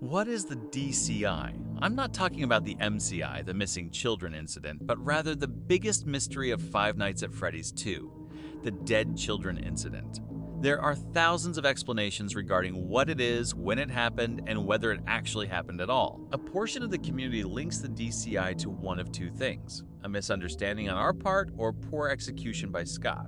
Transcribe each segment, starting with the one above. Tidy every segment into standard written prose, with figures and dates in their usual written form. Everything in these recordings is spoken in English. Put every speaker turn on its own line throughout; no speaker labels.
What is the DCI? I'm not talking about the MCI, the missing children incident, but rather the biggest mystery of Five Nights at Freddy's 2, the dead children incident. There are thousands of explanations regarding what it is, when it happened, and whether it actually happened at all. A portion of the community links the DCI to one of two things: a misunderstanding on our part or poor execution by Scott.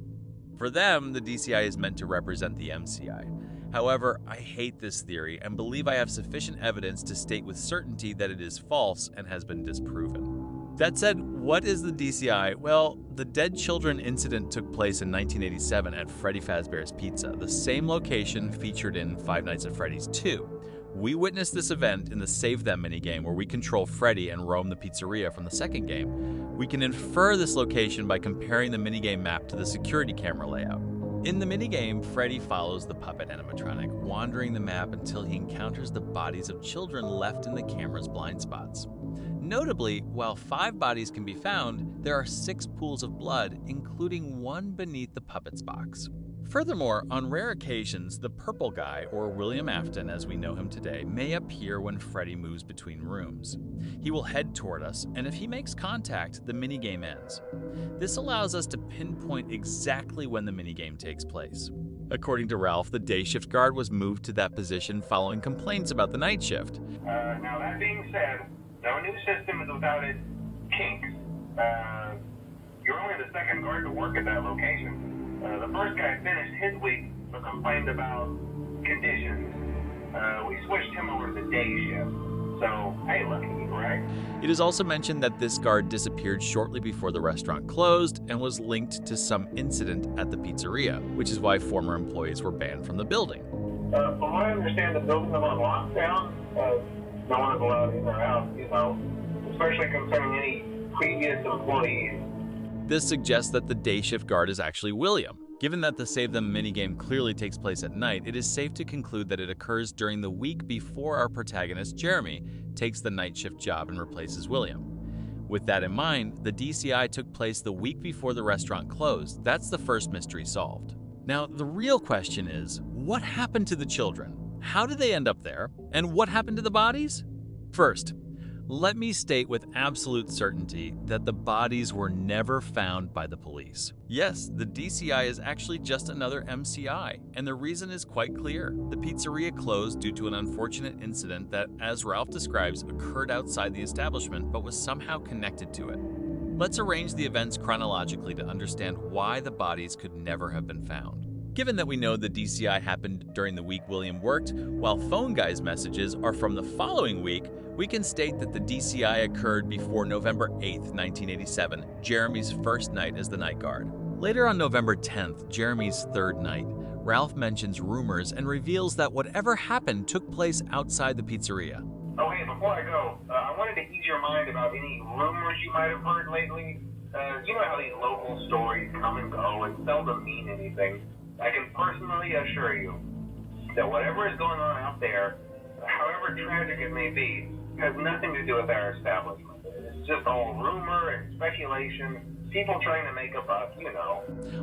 For them, the DCI is meant to represent the MCI. However, I hate this theory and believe I have sufficient evidence to state with certainty that it is false and has been disproven. That said, what is the DCI? Well, the dead children incident took place in 1987 at Freddy Fazbear's Pizza, the same location featured in Five Nights at Freddy's 2. We witnessed this event in the Save Them minigame where we control Freddy and roam the pizzeria from the second game. We can infer this location by comparing the minigame map to the security camera layout. In the minigame, Freddy follows the puppet animatronic, wandering the map until he encounters the bodies of children left in the camera's blind spots. Notably, while 5 bodies can be found, there are 6 pools of blood, including one beneath the puppet's box. Furthermore, on rare occasions, the purple guy, or William Afton as we know him today, may appear when Freddy moves between rooms. He will head toward us, and if he makes contact, the minigame ends. This allows us to pinpoint exactly when the minigame takes place. According to Ralph, the day shift guard was moved to that position following complaints about the night shift.
Now that being said, no new system is without its kinks. You're only the second guard to work at that location. The first guy finished his week but complained about conditions. We switched him over to the day shift. So, hey, lucky you, right?
It is also mentioned that this guard disappeared shortly before the restaurant closed and was linked to some incident at the pizzeria, which is why former employees were banned from the building.
From what I understand, the building is on lockdown. No one is allowed in or out, especially concerning any previous employees.
This suggests that the day shift guard is actually William. Given that the Save Them minigame clearly takes place at night, it is safe to conclude that it occurs during the week before our protagonist, Jeremy, takes the night shift job and replaces William. With that in mind, the DCI took place the week before the restaurant closed. That's the first mystery solved. Now, the real question is, what happened to the children? How did they end up there? And what happened to the bodies? First, let me state with absolute certainty that the bodies were never found by the police. Yes, the DCI is actually just another MCI, and the reason is quite clear. The pizzeria closed due to an unfortunate incident that, as Ralph describes, occurred outside the establishment but was somehow connected to it. Let's arrange the events chronologically to understand why the bodies could never have been found. Given that we know the DCI happened during the week William worked, while Phone Guy's messages are from the following week, we can state that the DCI occurred before November 8th, 1987, Jeremy's first night as the night guard. Later on November 10th, Jeremy's third night, Ralph mentions rumors and reveals that whatever happened took place outside the pizzeria.
Oh, hey, before I go, I wanted to ease your mind about any rumors you might have heard lately. You know how these local stories come and go and seldom mean anything. I can personally assure you that whatever is going on out there, however tragic it may be, has nothing to do with our establishment. It's just all rumor and speculation, people trying to make a buck,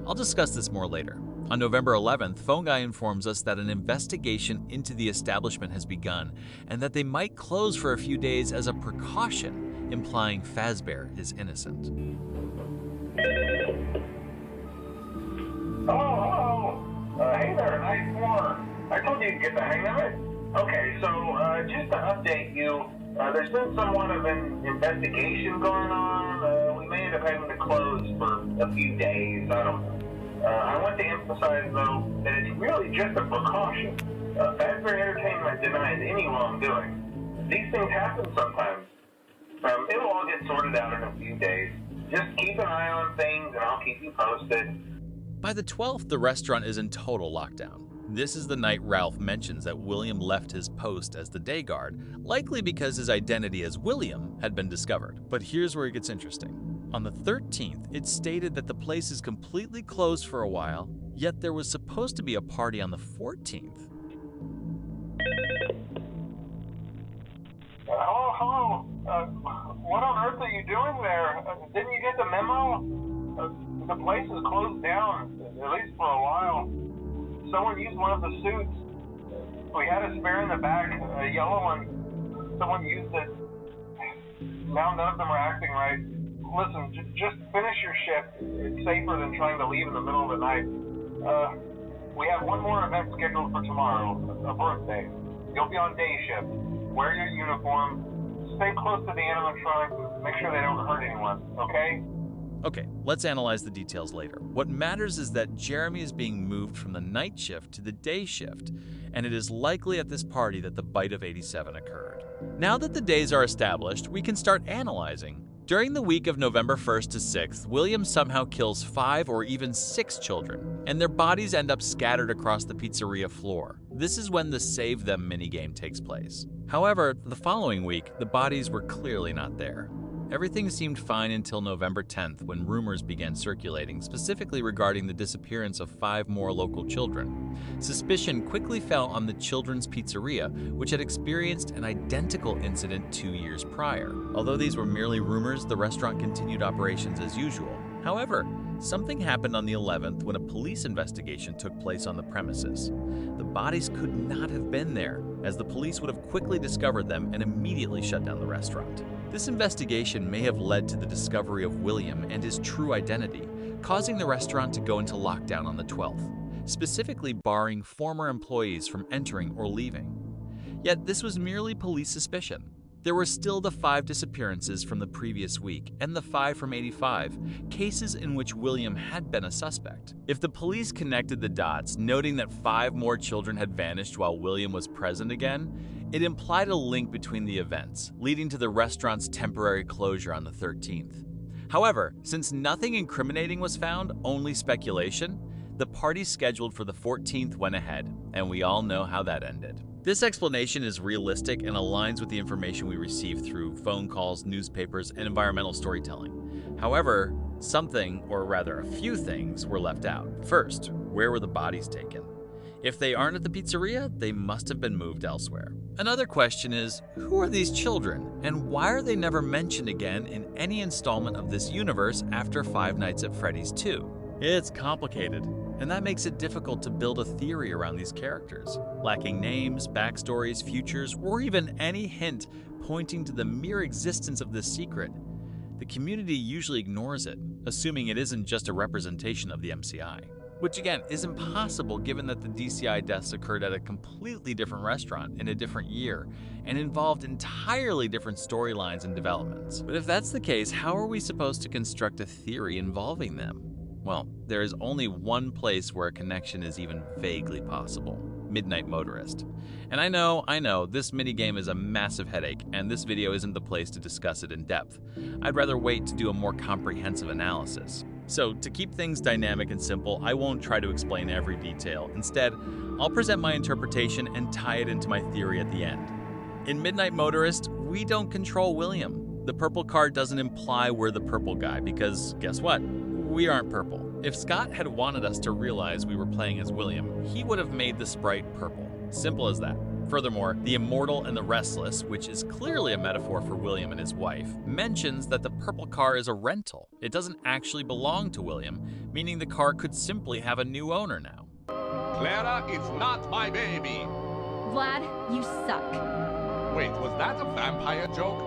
I'll discuss this more later. On November 11th, Phone Guy informs us that an investigation into the establishment has begun and that they might close for a few days as a precaution, implying Fazbear is innocent.
Hello. Hey there, nice one. I told you to get the hang of it. Okay, so just to update you, there's been somewhat of an investigation going on. We may end up having to close for a few days. I don't know. I want to emphasize, though, that it's really just a precaution. Fazbear Entertainment denies any wrongdoing. These things happen sometimes. It'll all get sorted out in a few days. Just keep an eye on things, and I'll keep you posted.
By the 12th, the restaurant is in total lockdown. This is the night Ralph mentions that William left his post as the day guard, likely because his identity as William had been discovered. But here's where it gets interesting. On the 13th, it's stated that the place is completely closed for a while, yet there was supposed to be a party on the 14th.
Hello. What on earth are you doing there? Didn't you get the memo? The place is closed down, at least for a while. Someone used one of the suits. We had a spare in the back, a yellow one. Someone used it. Now none of them are acting right. Listen, just finish your shift. It's safer than trying to leave in the middle of the night. We have one more event scheduled for tomorrow, a birthday. You'll be on day shift. Wear your uniform. Stay close to the animatronics and make sure they don't hurt anyone, okay?
Okay, let's analyze the details later. What matters is that Jeremy is being moved from the night shift to the day shift, and it is likely at this party that the bite of 87 occurred. Now that the days are established, we can start analyzing. During the week of November 1st to 6th, William somehow kills 5 or even 6 children, and their bodies end up scattered across the pizzeria floor. This is when the Save Them minigame takes place. However, the following week, the bodies were clearly not there. Everything seemed fine until November 10th, when rumors began circulating, specifically regarding the disappearance of 5 more local children. Suspicion quickly fell on the Children's Pizzeria, which had experienced an identical incident 2 years prior. Although these were merely rumors, the restaurant continued operations as usual. However, something happened on the 11th when a police investigation took place on the premises. The bodies could not have been there, as the police would have quickly discovered them and immediately shut down the restaurant. This investigation may have led to the discovery of William and his true identity, causing the restaurant to go into lockdown on the 12th, specifically barring former employees from entering or leaving. Yet this was merely police suspicion. There were still the 5 disappearances from the previous week and the 5 from 85, cases in which William had been a suspect. If the police connected the dots, noting that 5 more children had vanished while William was present again, it implied a link between the events, leading to the restaurant's temporary closure on the 13th. However, since nothing incriminating was found, only speculation, the party scheduled for the 14th went ahead, and we all know how that ended. This explanation is realistic and aligns with the information we received through phone calls, newspapers, and environmental storytelling. However, something, or rather a few things, were left out. First, where were the bodies taken? If they aren't at the pizzeria, they must have been moved elsewhere. Another question is, who are these children, and why are they never mentioned again in any installment of this universe after Five Nights at Freddy's 2? It's complicated, and that makes it difficult to build a theory around these characters. Lacking names, backstories, futures, or even any hint pointing to the mere existence of this secret, the community usually ignores it, assuming it isn't just a representation of the MCI. Which again is impossible given that the DCI deaths occurred at a completely different restaurant in a different year and involved entirely different storylines and developments. But if that's the case, how are we supposed to construct a theory involving them? Well, there is only one place where a connection is even vaguely possible: Midnight Motorist. And I know, this minigame is a massive headache, and this video isn't the place to discuss it in depth. I'd rather wait to do a more comprehensive analysis. So, to keep things dynamic and simple, I won't try to explain every detail. Instead, I'll present my interpretation and tie it into my theory at the end. In Midnight Motorist, we don't control William. The purple card doesn't imply we're the purple guy, because guess what? We aren't purple. If Scott had wanted us to realize we were playing as William, he would have made the sprite purple. Simple as that. Furthermore, the Immortal and the Restless, which is clearly a metaphor for William and his wife, mentions that the purple car is a rental. It doesn't actually belong to William, meaning the car could simply have a new owner now.
Clara, it's not my baby!
Vlad, you suck.
Wait, was that a vampire joke?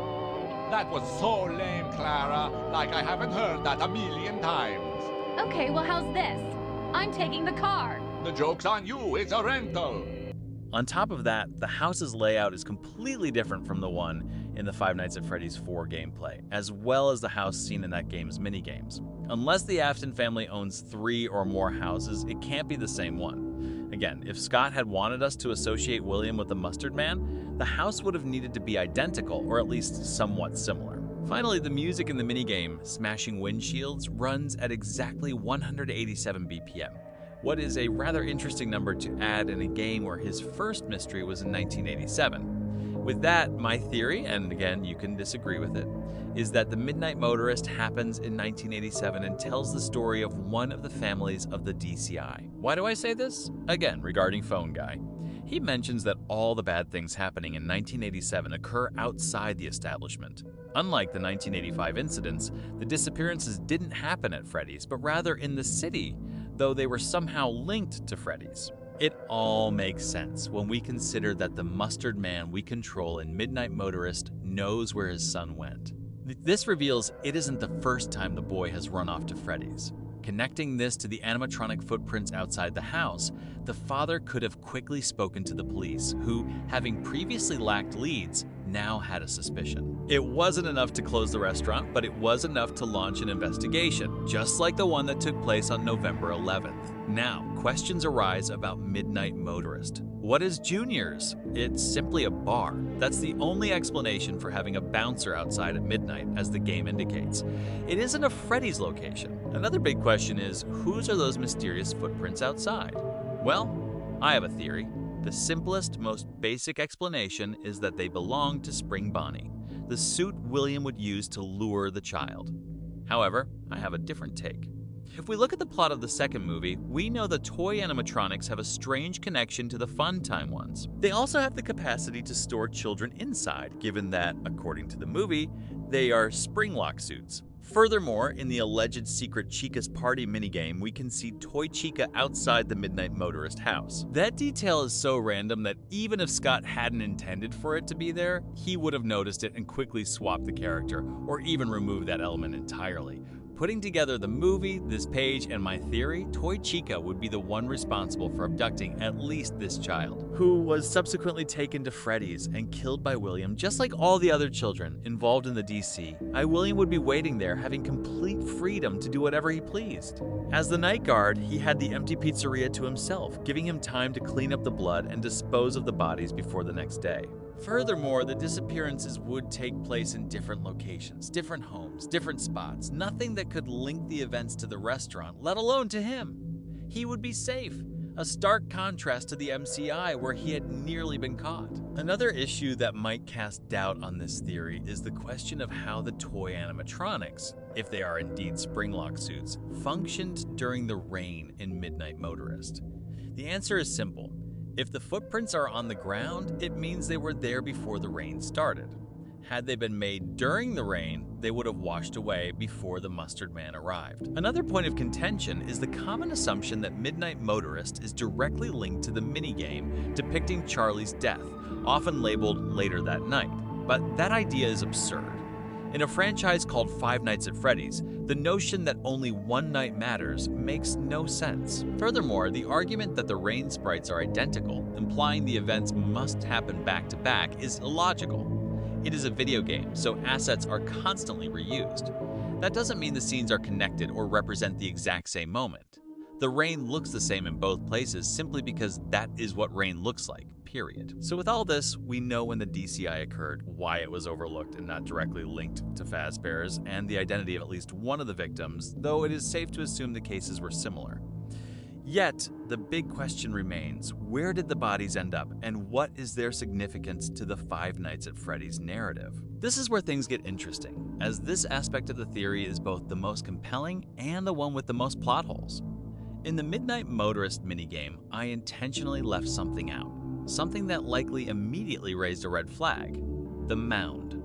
That was so lame, Clara. Like I haven't heard that a million times.
Okay, well how's this? I'm taking the car.
The joke's on you, it's a rental.
On top of that, the house's layout is completely different from the one in the Five Nights at Freddy's 4 gameplay, as well as the house seen in that game's minigames. Unless the Afton family owns 3 or more houses, it can't be the same one. Again, if Scott had wanted us to associate William with the Mustard Man, the house would have needed to be identical, or at least somewhat similar. Finally, the music in the minigame, Smashing Windshields, runs at exactly 187 BPM. What is a rather interesting number to add in a game where his first mystery was in 1987. With that, my theory, and again, you can disagree with it, is that the Midnight Motorist happens in 1987 and tells the story of one of the families of the DCI. Why do I say this? Again, regarding Phone Guy. He mentions that all the bad things happening in 1987 occur outside the establishment. Unlike the 1985 incidents, the disappearances didn't happen at Freddy's, but rather in the city, though they were somehow linked to Freddy's. It all makes sense when we consider that the mustard man we control in Midnight Motorist knows where his son went. This reveals it isn't the first time the boy has run off to Freddy's. Connecting this to the animatronic footprints outside the house, the father could have quickly spoken to the police, who, having previously lacked leads, now had a suspicion. It wasn't enough to close the restaurant, but it was enough to launch an investigation, just like the one that took place on November 11th. Now, questions arise about Midnight Motorist. What is Junior's? It's simply a bar. That's the only explanation for having a bouncer outside at midnight, as the game indicates. It isn't a Freddy's location. Another big question is, whose are those mysterious footprints outside? Well, I have a theory. The simplest, most basic explanation is that they belong to Spring Bonnie, the suit William would use to lure the child. However, I have a different take. If we look at the plot of the second movie, we know the toy animatronics have a strange connection to the Fun Time ones. They also have the capacity to store children inside, given that, according to the movie, they are spring lock suits. Furthermore, in the alleged secret Chica's Party minigame, we can see Toy Chica outside the Midnight Motorist house. That detail is so random that even if Scott hadn't intended for it to be there, he would have noticed it and quickly swapped the character, or even removed that element entirely. Putting together the movie, this page, and my theory, Toy Chica would be the one responsible for abducting at least this child, who was subsequently taken to Freddy's and killed by William, just like all the other children involved in the DC. William would be waiting there, having complete freedom to do whatever he pleased. As the night guard, he had the empty pizzeria to himself, giving him time to clean up the blood and dispose of the bodies before the next day. Furthermore, the disappearances would take place in different locations, different homes, different spots, nothing that could link the events to the restaurant, let alone to him. He would be safe, a stark contrast to the MCI where he had nearly been caught. Another issue that might cast doubt on this theory is the question of how the toy animatronics, if they are indeed springlock suits, functioned during the rain in Midnight Motorist. The answer is simple. If the footprints are on the ground, it means they were there before the rain started. Had they been made during the rain, they would have washed away before the mustard man arrived. Another point of contention is the common assumption that Midnight Motorist is directly linked to the minigame depicting Charlie's death, often labeled Later That Night. But that idea is absurd. In a franchise called Five Nights at Freddy's, the notion that only one night matters makes no sense. Furthermore, the argument that the rain sprites are identical, implying the events must happen back to back, is illogical. It is a video game, so assets are constantly reused. That doesn't mean the scenes are connected or represent the exact same moment. The rain looks the same in both places simply because that is what rain looks like, period. So with all this, we know when the DCI occurred, why it was overlooked and not directly linked to Fazbear's, and the identity of at least one of the victims, though it is safe to assume the cases were similar. Yet, the big question remains, where did the bodies end up, and what is their significance to the Five Nights at Freddy's narrative? This is where things get interesting, as this aspect of the theory is both the most compelling and the one with the most plot holes. In the Midnight Motorist minigame, I intentionally left something out, something that likely immediately raised a red flag: the mound.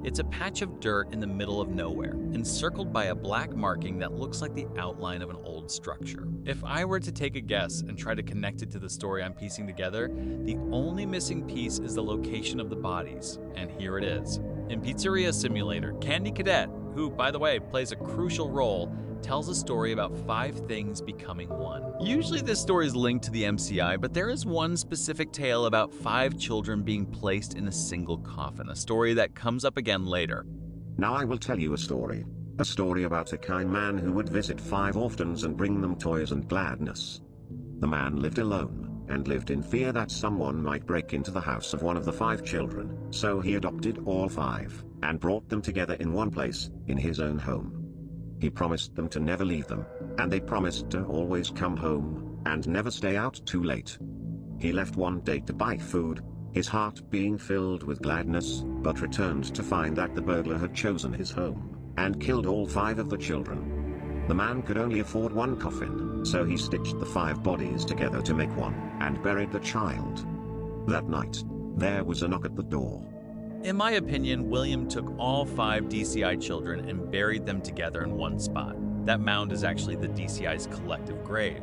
It's a patch of dirt in the middle of nowhere, encircled by a black marking that looks like the outline of an old structure. If I were to take a guess and try to connect it to the story I'm piecing together, the only missing piece is the location of the bodies, and here it is. In Pizzeria Simulator, Candy Cadet, who, by the way, plays a crucial role, tells a story about 5 things becoming one. Usually this story is linked to the MCI, but there is one specific tale about 5 children being placed in a single coffin, a story that comes up again later.
Now I will tell you a story about a kind man who would visit 5 orphans and bring them toys and gladness. The man lived alone, and lived in fear that someone might break into the house of one of the 5 children, so he adopted all 5, and brought them together in one place, in his own home. He promised them to never leave them, and they promised to always come home, and never stay out too late. He left one day to buy food, his heart being filled with gladness, but returned to find that the burglar had chosen his home, and killed all 5 of the children. The man could only afford one coffin, so he stitched the 5 bodies together to make one, and buried the child. That night, there was a knock at the door.
In my opinion, William took all 5 DCI children and buried them together in one spot. That mound is actually the DCI's collective grave.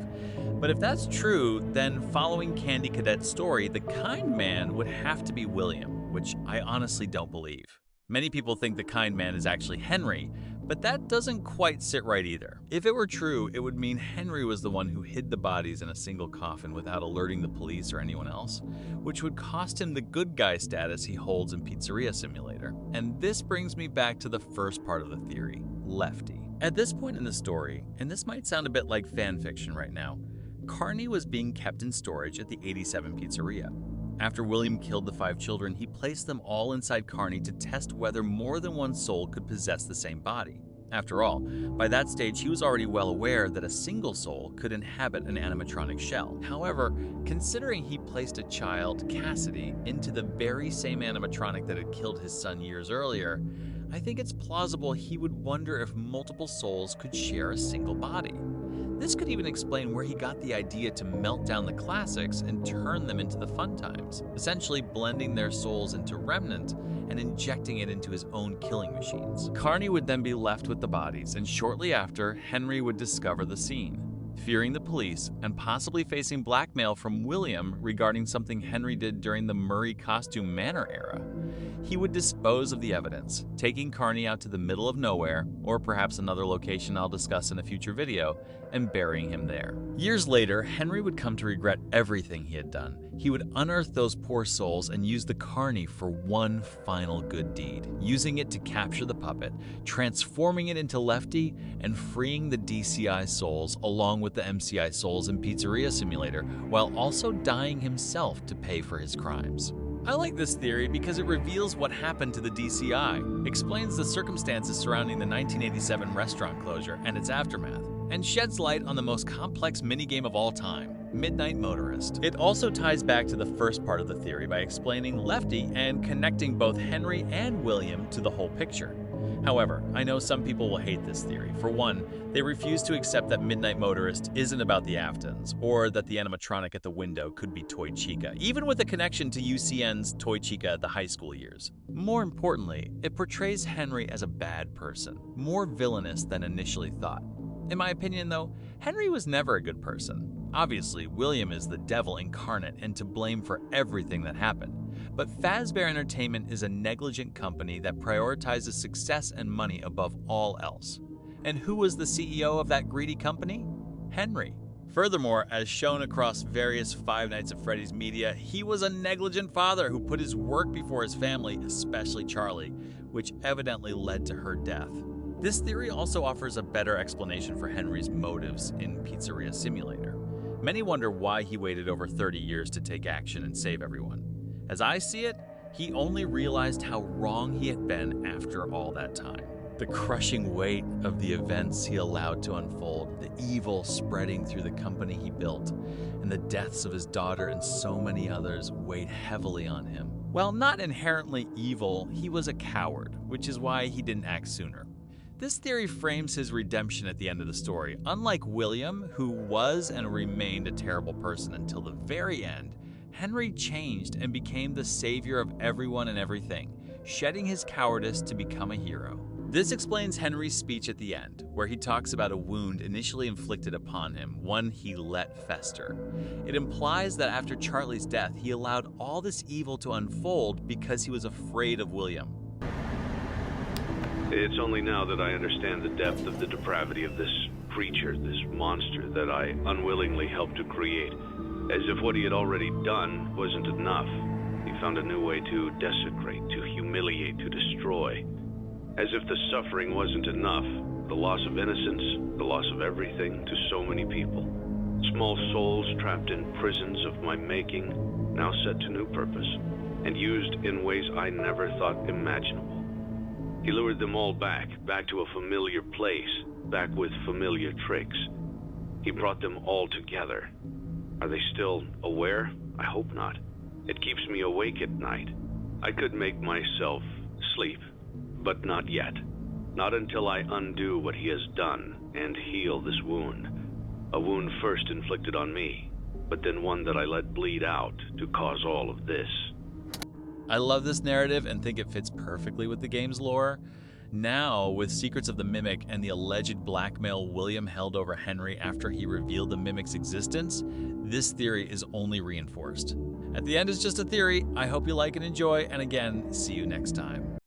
But if that's true, then following Candy Cadet's story, the kind man would have to be William, which I honestly don't believe. Many people think the kind man is actually Henry, but that doesn't quite sit right either. If it were true, it would mean Henry was the one who hid the bodies in a single coffin without alerting the police or anyone else, which would cost him the good guy status he holds in Pizzeria Simulator. And this brings me back to the first part of the theory, Lefty. At this point in the story, and this might sound a bit like fan fiction right now, Carney was being kept in storage at the 87 Pizzeria. After William killed the 5 children, he placed them all inside Carney to test whether more than one soul could possess the same body. After all, by that stage he was already well aware that a single soul could inhabit an animatronic shell. However, considering he placed a child, Cassidy, into the very same animatronic that had killed his son years earlier, I think it's plausible he would wonder if multiple souls could share a single body. This could even explain where he got the idea to melt down the classics and turn them into the fun times, essentially blending their souls into Remnant and injecting it into his own killing machines. Carney would then be left with the bodies, and shortly after, Henry would discover the scene. Fearing the police and possibly facing blackmail from William regarding something Henry did during the Murray Costume Manor era, he would dispose of the evidence, taking Carney out to the middle of nowhere, or perhaps another location I'll discuss in a future video, and burying him there. Years later, Henry would come to regret everything he had done. He would unearth those poor souls and use the Carney for one final good deed, using it to capture the puppet, transforming it into Lefty, and freeing the DCI souls along with the MCI souls in Pizzeria Simulator, while also dying himself to pay for his crimes. I like this theory because it reveals what happened to the DCI, explains the circumstances surrounding the 1987 restaurant closure and its aftermath, and sheds light on the most complex minigame of all time, Midnight Motorist. It also ties back to the first part of the theory by explaining Lefty and connecting both Henry and William to the whole picture. However, I know some people will hate this theory. For one, they refuse to accept that Midnight Motorist isn't about the Aftons, or that the animatronic at the window could be Toy Chica, even with a connection to UCN's Toy Chica at the high school years. More importantly, it portrays Henry as a bad person, more villainous than initially thought. In my opinion, though, Henry was never a good person. Obviously, William is the devil incarnate and to blame for everything that happened. But Fazbear Entertainment is a negligent company that prioritizes success and money above all else. And who was the CEO of that greedy company? Henry. Furthermore, as shown across various Five Nights at Freddy's media, he was a negligent father who put his work before his family, especially Charlie, which evidently led to her death. This theory also offers a better explanation for Henry's motives in Pizzeria Simulator. Many wonder why he waited over 30 years to take action and save everyone. As I see it, he only realized how wrong he had been after all that time. The crushing weight of the events he allowed to unfold, the evil spreading through the company he built, and the deaths of his daughter and so many others weighed heavily on him. While not inherently evil, he was a coward, which is why he didn't act sooner. This theory frames his redemption at the end of the story. Unlike William, who was and remained a terrible person until the very end, Henry changed and became the savior of everyone and everything, shedding his cowardice to become a hero. This explains Henry's speech at the end, where he talks about a wound initially inflicted upon him, one he let fester. It implies that after Charlie's death, he allowed all this evil to unfold because he was afraid of William.
It's only now that I understand the depth of the depravity of this creature, this monster that I unwillingly helped to create. As if what he had already done wasn't enough. He found a new way to desecrate, to humiliate, to destroy. As if the suffering wasn't enough, the loss of innocence, the loss of everything to so many people. Small souls trapped in prisons of my making, now set to new purpose, and used in ways I never thought imaginable. He lured them all back to a familiar place, back with familiar tricks. He brought them all together. Are they still aware? I hope not. It keeps me awake at night. I could make myself sleep, but not yet. Not until I undo what he has done and heal this wound. A wound first inflicted on me, but then one that I let bleed out to cause all of this.
I love this narrative and think it fits perfectly with the game's lore. Now, with Secrets of the Mimic and the alleged blackmail William held over Henry after he revealed the Mimic's existence, this theory is only reinforced. At the end, it's just a theory. I hope you like and enjoy, and again, see you next time.